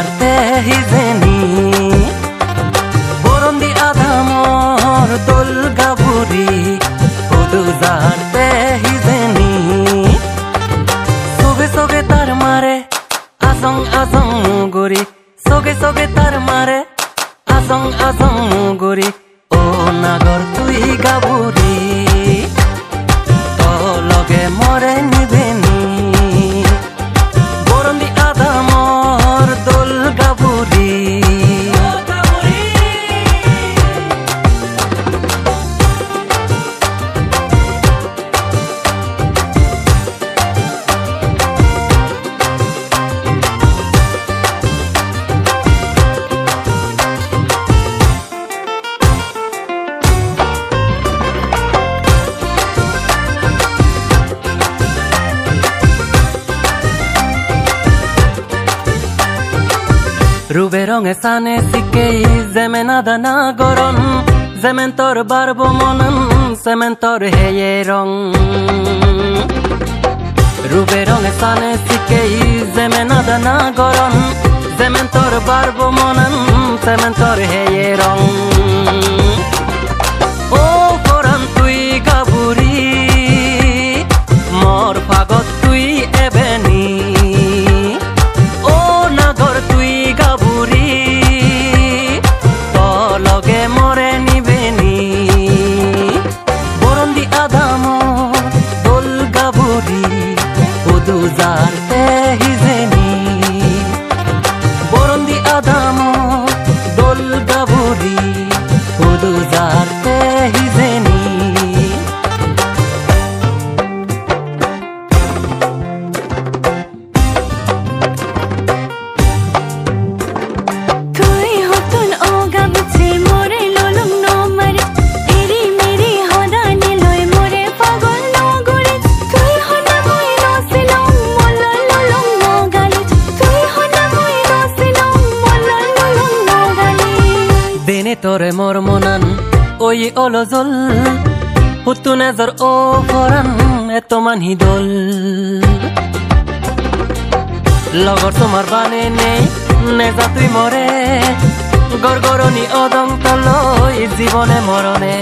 যাarte হিজেনি বরন্দি আধামর দোল গাবুরি হুদু যাarte হিজেনি সোগে সোগে তার মারে আসং আসং গুরি সোগে সোগে তার মারে আসং আসং গুরি ও নাগর তুই গাবুরি তো লগে মরে নিবেনি বরন্দি আধামর দোল গাবুরি রুবে রঙে সানে সিকে যেমেনা দানা গরম যেমেন তোর বারব মনন সেমেন তোর হেয়ে রং রুবে রঙে সানে সিকে যেমেনা দানা গরম যেমেন তোর বারব মনন সেমেন তোর হেয়ে রং ও পরান তুই গাবুরি মোর পাগত তুই এবেনি যাarte হিজেনি বরন্দি আধামর দোল গাবুরি হুদু যাarte হিজেনি তুই হতুন ও গাবুছি মোরে ললং নমারে এরি মেরি হদানি লই মোরে পাগল নগরে তুই হনা মই নসিলং মলল ললং নগালি তুই হনা মই নসিলং মলল ললং নগালি দেনে তোরে মোর মনান ওই অলজল হুতু নেজর ও ফরান এত মানহি দোল লগর তোমার বানে নেই নেজা তুই মরে গরগরনি অদং তলই জীবনে মরণে